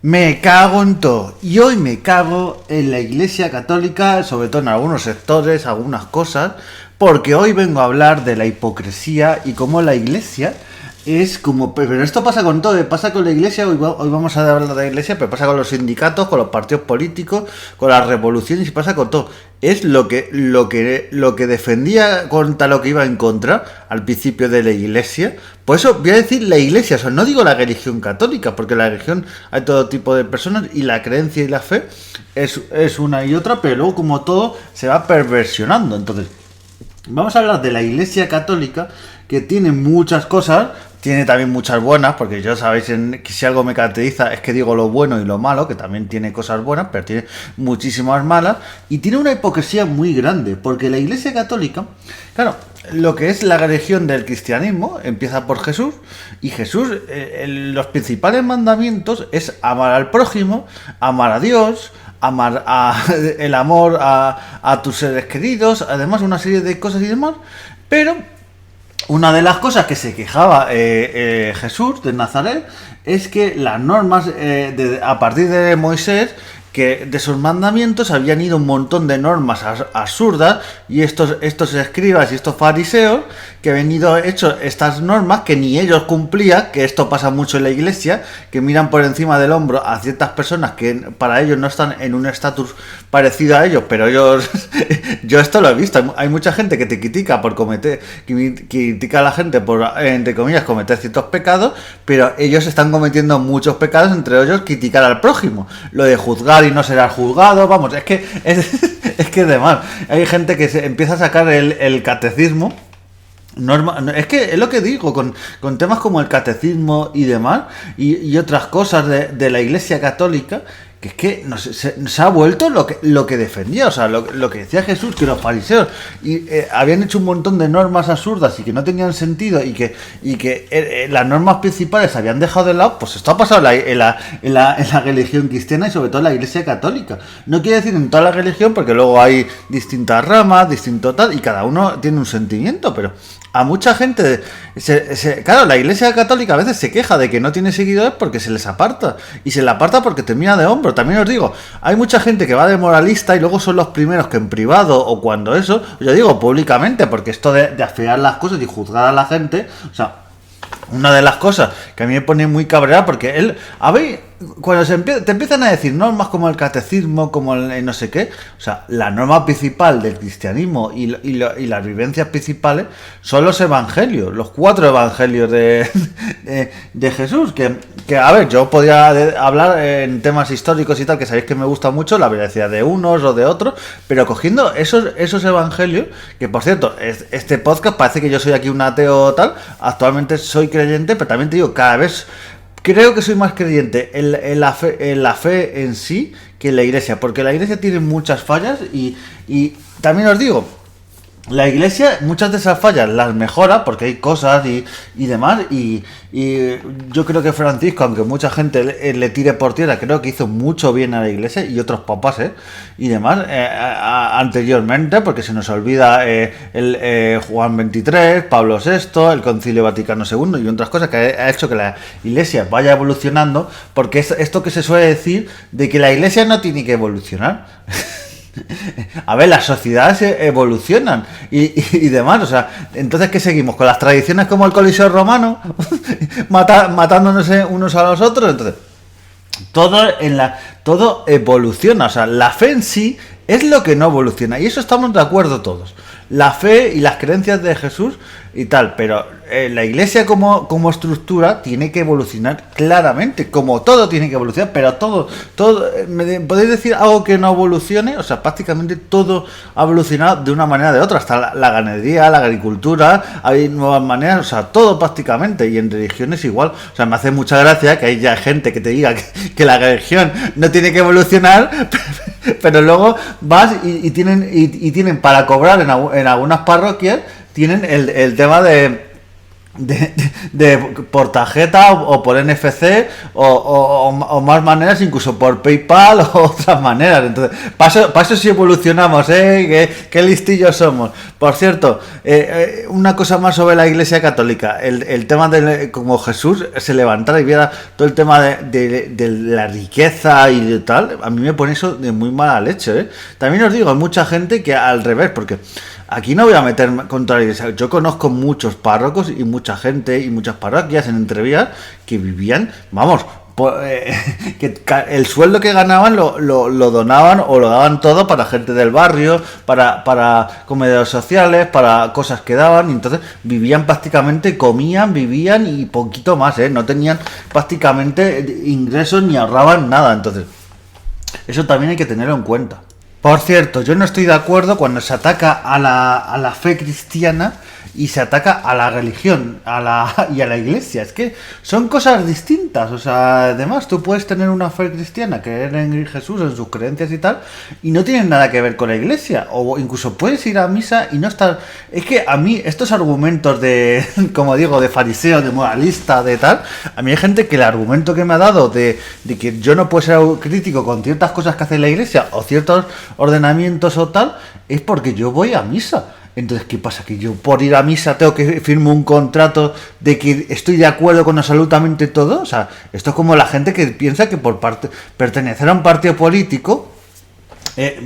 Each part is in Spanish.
Me cago en todo. Y hoy me cago en la Iglesia Católica, sobre todo en algunos sectores, algunas cosas, porque hoy vengo a hablar de la hipocresía y cómo la Iglesia es como... Pero esto pasa con todo, pasa con la Iglesia, hoy vamos a hablar de la Iglesia, pero pasa con los sindicatos, con los partidos políticos, con las revoluciones y pasa con todo. Es lo que defendía contra lo que iba en contra al principio de la Iglesia. Por eso voy a decir la Iglesia, o sea, no digo la religión católica, porque la religión hay todo tipo de personas y la creencia y la fe es una y otra, pero luego como todo se va perversionando. Entonces, vamos a hablar de la Iglesia Católica, que tiene muchas cosas, tiene también muchas buenas, porque ya sabéis que si algo me caracteriza es que digo lo bueno y lo malo, que también tiene cosas buenas, pero tiene muchísimas malas, y tiene una hipocresía muy grande, porque la Iglesia Católica, claro, lo que es la religión del cristianismo empieza por Jesús, y Jesús, los principales mandamientos es amar al prójimo, amar a Dios, el amor a tus seres queridos, además una serie de cosas y demás, pero una de las cosas que se quejaba Jesús de Nazaret es que las normas a partir de Moisés, que de sus mandamientos habían ido un montón de normas absurdas, y estos escribas y estos fariseos que habían ido hecho estas normas que ni ellos cumplían, que esto pasa mucho en la Iglesia, que miran por encima del hombro a ciertas personas que para ellos no están en un estatus parecido a ellos, pero ellos yo esto lo he visto, hay mucha gente que te critica por critica a la gente por, entre comillas, cometer ciertos pecados, pero ellos están cometiendo muchos pecados, entre ellos criticar al prójimo, lo de juzgar y no será juzgado, vamos, es que es de mal. Hay gente que se empieza a sacar el catecismo. Es que es lo que digo, con temas como el catecismo y demás, y otras cosas de la Iglesia Católica, que es que no sé, se ha vuelto lo que defendía, o sea, lo que decía Jesús, que los fariseos habían hecho un montón de normas absurdas y que no tenían sentido, y que las normas principales se habían dejado de lado. Pues esto ha pasado en la religión cristiana y sobre todo en la Iglesia Católica. No quiere decir en toda la religión, porque luego hay distintas ramas, distinto tal, y cada uno tiene un sentimiento, pero a mucha gente, claro, la Iglesia Católica a veces se queja de que no tiene seguidores porque se les aparta, y se le aparta porque te mira de hombro. También os digo, hay mucha gente que va de moralista y luego son los primeros que en privado o cuando eso, yo digo públicamente, porque esto de afear las cosas y juzgar a la gente, o sea, una de las cosas que a mí me pone muy cabreada, porque cuando te empiezan a decir normas como el catecismo, como el no sé qué, o sea, la norma principal del cristianismo y las vivencias principales son los evangelios, los 4 evangelios de Jesús, que a ver, yo podría hablar en temas históricos y tal, que sabéis que me gusta mucho la veracidad de unos o de otros, pero cogiendo esos evangelios, que por cierto, este podcast parece que yo soy aquí un ateo o tal, actualmente soy creyente, pero también te digo, cada vez creo que soy más creyente en la fe en sí que en la Iglesia, porque la Iglesia tiene muchas fallas y también os digo, la Iglesia muchas de esas fallas las mejora porque hay cosas y demás, y yo creo que Francisco, aunque mucha gente le tire por tierra, creo que hizo mucho bien a la Iglesia, y otros papas y demás anteriormente, porque se nos olvida el Juan XXIII, Pablo VI, el Concilio Vaticano II y otras cosas que ha hecho que la Iglesia vaya evolucionando, porque es esto que se suele decir de que la Iglesia no tiene que evolucionar. A ver, las sociedades evolucionan y demás, o sea, entonces ¿qué seguimos? ¿Con las tradiciones como el Coliseo romano? Matándonos unos a los otros. Entonces, todo evoluciona, o sea, la fe en sí es lo que no evoluciona, y eso estamos de acuerdo todos. La fe y las creencias de Jesús y tal, pero la Iglesia como estructura tiene que evolucionar claramente, como todo tiene que evolucionar, pero todo ¿podéis decir algo que no evolucione? O sea, prácticamente todo ha evolucionado de una manera o de otra, hasta la ganadería, la agricultura, hay nuevas maneras, o sea, todo prácticamente, y en religiones igual. O sea, me hace mucha gracia que haya gente que te diga que la religión no tiene que evolucionar, pero luego vas y tienen para cobrar en algunas parroquias, tienen el tema de por tarjeta o por NFC o más maneras, incluso por PayPal o otras maneras. Entonces, para eso sí evolucionamos, ¿eh? Qué listillos somos. Por cierto, una cosa más sobre la Iglesia Católica. El tema de como Jesús se levantara y viera todo el tema de la riqueza y de tal, a mí me pone eso de muy mala leche, ¿eh? También os digo, hay mucha gente que al revés, porque aquí no voy a meter contra la Iglesia. Yo conozco muchos párrocos y mucha gente y muchas parroquias en Entrevías que vivían, vamos, que el sueldo que ganaban lo donaban o lo daban todo para gente del barrio, para comedores sociales, para cosas que daban. Y entonces vivían prácticamente, comían, vivían y poquito más, ¿eh? No tenían prácticamente ingresos ni ahorraban nada. Entonces, eso también hay que tenerlo en cuenta. Por cierto, yo no estoy de acuerdo cuando se ataca a la fe cristiana y se ataca a la religión y a la iglesia. Es que son cosas distintas. O sea, además tú puedes tener una fe cristiana, creer en Jesús, en sus creencias y tal, y no tienen nada que ver con la iglesia. O incluso puedes ir a misa y no estar... Es que a mí estos argumentos de, como digo, de fariseo, de moralista, de tal, a mí hay gente que el argumento que me ha dado de que yo no puedo ser crítico con ciertas cosas que hace la iglesia o ciertos ordenamientos o tal, es porque yo voy a misa. Entonces, ¿qué pasa? ¿Que yo por ir a misa tengo que firmar un contrato de que estoy de acuerdo con absolutamente todo? O sea, esto es como la gente que piensa que por pertenecer a un partido político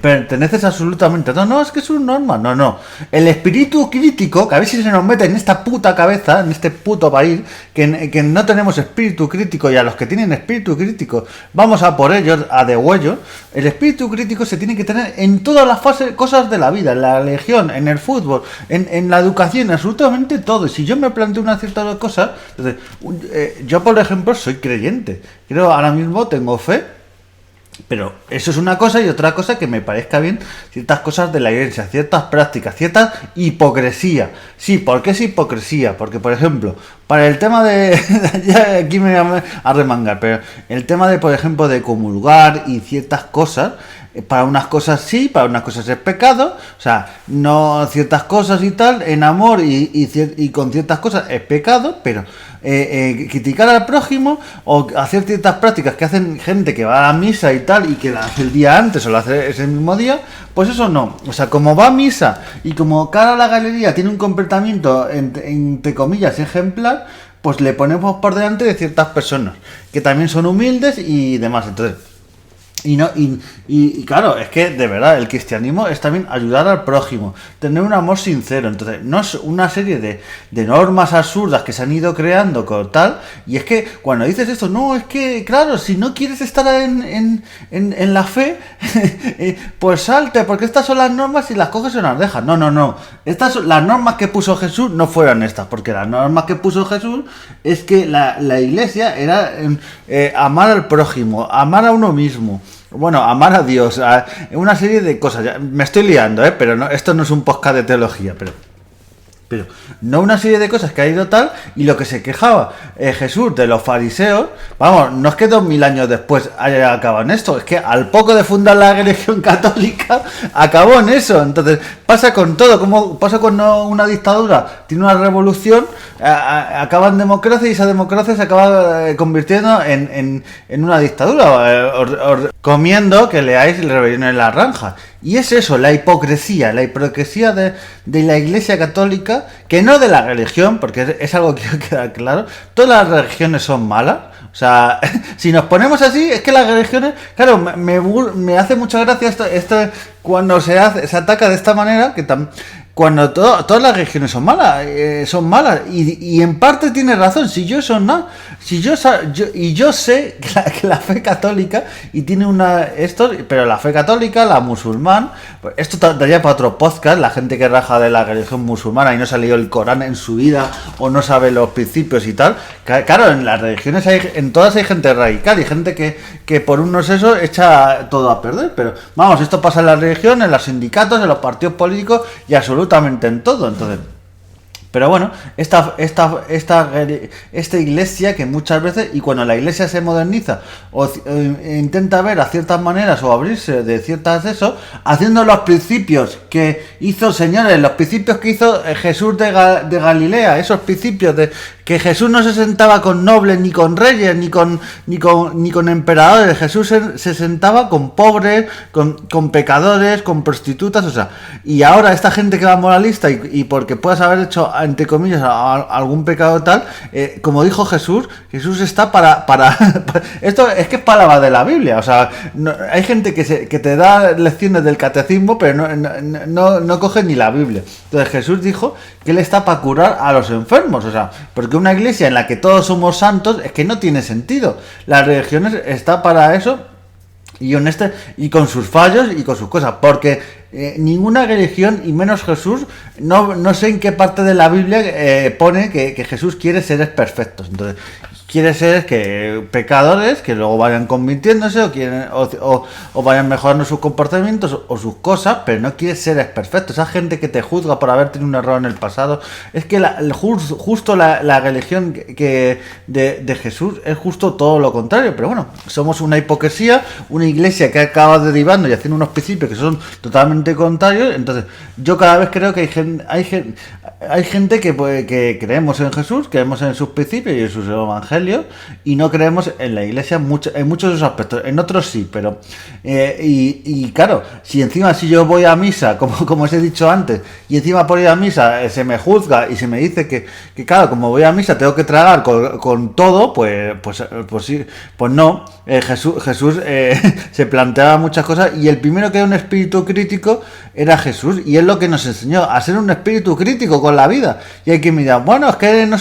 perteneces absolutamente. No, es que es un norma. No. El espíritu crítico, que a veces se nos mete en esta puta cabeza, en este puto país, que no tenemos espíritu crítico, y a los que tienen espíritu crítico vamos a por ellos, a degüello. El espíritu crítico se tiene que tener en todas las fases, cosas de la vida, en la religión, en el fútbol, en la educación, absolutamente todo. Si yo me planteo una cierta cosa, entonces, yo por ejemplo soy creyente, creo ahora mismo tengo fe. Pero eso es una cosa, y otra cosa que me parezca bien ciertas cosas de la iglesia, ciertas prácticas, cierta hipocresía. Sí, ¿por qué es hipocresía? Porque, por ejemplo, para el tema de... ya aquí me voy a remangar, pero el tema de, por ejemplo, de comulgar y ciertas cosas, para unas cosas sí, para unas cosas es pecado. O sea, no ciertas cosas y tal, en amor y con ciertas cosas es pecado, pero criticar al prójimo o hacer ciertas prácticas que hacen gente que va a misa y tal, y que la hace el día antes o la hace ese mismo día, pues eso no. O sea, como va a misa y como cara a la galería tiene un comportamiento entre comillas ejemplar, pues le ponemos por delante de ciertas personas que también son humildes y demás. Entonces, y claro, es que de verdad el cristianismo es también ayudar al prójimo, tener un amor sincero. Entonces, no es una serie de normas absurdas que se han ido creando con tal. Y es que cuando dices esto, no, es que claro, si no quieres estar en la fe, pues salte, porque estas son las normas y las coges y las dejas. No. Estas son las normas que puso Jesús, no fueron estas, porque las normas que puso Jesús es que la iglesia era amar al prójimo, amar a uno mismo. Bueno, amar a Dios, una serie de cosas. Ya, me estoy liando, pero no, esto no es un podcast de teología, pero no una serie de cosas que ha ido tal. Y lo que se quejaba Jesús de los fariseos, vamos, no es que 2000 años después haya acabado en esto, es que al poco de fundar la religión católica acabó en eso. Entonces pasa con todo, como pasa cuando una dictadura tiene una revolución, acaba en democracia, y esa democracia se acaba convirtiendo en una dictadura. Os recomiendo que leáis el Rebelión en la Granja. Y es eso, la hipocresía de la Iglesia Católica, que no de la religión, porque es algo que queda claro. Todas las religiones son malas. O sea, si nos ponemos así, es que las religiones, claro, me hace mucha gracia esto cuando se ataca de esta manera, que cuando todas las religiones son malas, y en parte tiene razón. Si yo eso no, yo sé que la fe católica, y tiene pero la fe católica, la musulmán, pues esto daría para otro podcast. La gente que raja de la religión musulmana y no se ha leído el Corán en su vida o no sabe los principios y tal, claro, en las religiones en todas hay gente radical y gente que por unos eso echa todo a perder. Pero vamos, esto pasa en la religión, en los sindicatos, en los partidos políticos y absolutamente en todo. Entonces, Pero bueno, esta iglesia que muchas veces, y cuando la iglesia se moderniza intenta ver a ciertas maneras o abrirse de ciertas eso, haciendo los principios que hizo, señores, los principios que hizo Jesús de Galilea, esos principios de que Jesús no se sentaba con nobles, ni con reyes, ni con emperadores. Jesús se sentaba con pobres, con pecadores, con prostitutas, o sea, y ahora esta gente que va moralista y porque puedas haber hecho, entre comillas, algún pecado tal, como dijo Jesús está para esto es que es palabra de la Biblia, o sea, hay gente que te da lecciones del catecismo, pero no coge ni la Biblia. Entonces Jesús dijo que él está para curar a los enfermos, o sea, porque una iglesia en la que todos somos santos es que no tiene sentido. La religión está para eso, y con sus fallos y con sus cosas, porque ninguna religión, y menos Jesús, no sé en qué parte de la Biblia pone que Jesús quiere seres perfectos. Entonces, quiere seres que pecadores que luego vayan convirtiéndose o vayan mejorando sus comportamientos o sus cosas, pero no quiere seres perfectos. Esa gente que te juzga por haber tenido un error en el pasado, es que justo la religión de Jesús es justo todo lo contrario. Pero bueno, somos una hipocresía, una iglesia que acaba derivando y haciendo unos principios que son totalmente contrarios. Entonces yo cada vez creo que hay gente que creemos en Jesús, creemos en sus principios y en sus evangelios, y no creemos en la iglesia en muchos de esos aspectos. En otros sí, pero y claro, si yo voy a misa, como os he dicho antes, y encima por ir a misa se me juzga y se me dice que claro, como voy a misa tengo que tragar con todo, pues sí, pues no. Jesús se planteaba muchas cosas, y el primero que era un espíritu crítico era Jesús, y es lo que nos enseñó a ser un espíritu crítico con la vida. Y hay que mirar, bueno, es que no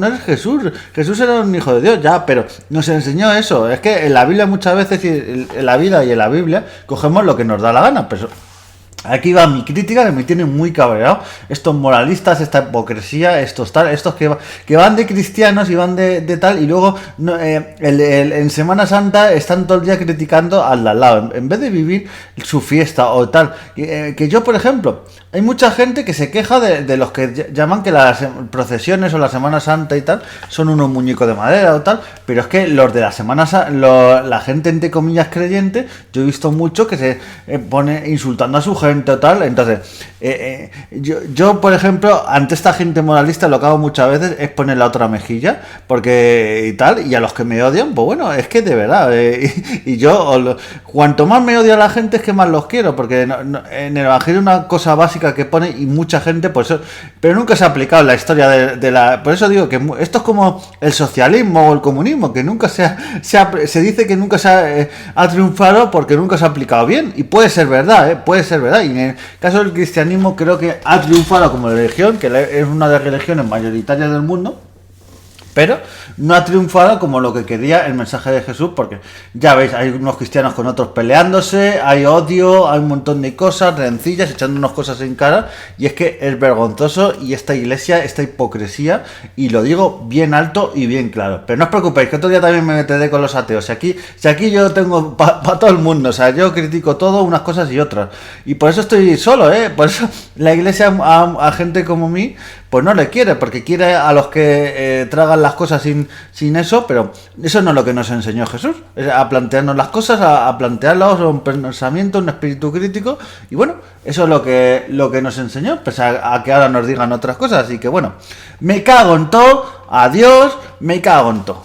eres Jesús era un hijo de Dios, ya, pero nos enseñó eso. Es que en la Biblia muchas veces, en la vida y en la Biblia, cogemos lo que nos da la gana, pero aquí va mi crítica, que me tiene muy cabreado. Estos moralistas, esta hipocresía, estos que van de cristianos y van de tal, y luego en Semana Santa están todo el día criticando al de al lado, en vez de vivir su fiesta o tal. Que yo, por ejemplo, hay mucha gente que se queja de los que llaman que las procesiones o la Semana Santa y tal son unos muñecos de madera o tal, pero es que los de la Semana Santa, la gente entre comillas creyente, yo he visto mucho que se pone insultando a su gente o tal. Entonces yo por ejemplo, ante esta gente moralista, lo que hago muchas veces es poner la otra mejilla, porque y tal, y a los que me odian, pues bueno, es que de verdad, y yo cuanto más me odia la gente es que más los quiero, porque en el Evangelio una cosa básica que pone, y mucha gente pues pero nunca se ha aplicado en la historia de la, por eso digo que esto es como el socialismo o el comunismo, que nunca se dice que nunca ha triunfado porque nunca se ha aplicado bien, y puede ser verdad, y en el caso del cristianismo creo que ha triunfado como religión, que es una de las religiones mayoritarias del mundo, pero no ha triunfado como lo que quería el mensaje de Jesús, porque ya veis, hay unos cristianos con otros peleándose, hay odio, hay un montón de cosas, rencillas, echando unas cosas en cara, y es que es vergonzoso, y esta iglesia, esta hipocresía, y lo digo bien alto y bien claro. Pero no os preocupéis, que otro día también me meteré con los ateos. Si aquí yo tengo para todo el mundo, o sea, yo critico todo, unas cosas y otras, y por eso estoy solo, por eso la iglesia a gente como mí pues no le quiere, porque quiere a los que tragan las cosas sin eso, pero eso no es lo que nos enseñó Jesús, es a plantearnos las cosas, a plantearlas, un pensamiento, un espíritu crítico, y bueno, eso es lo que nos enseñó, pese a que ahora nos digan otras cosas. Así que bueno, me cago en todo, adiós, me cago en todo.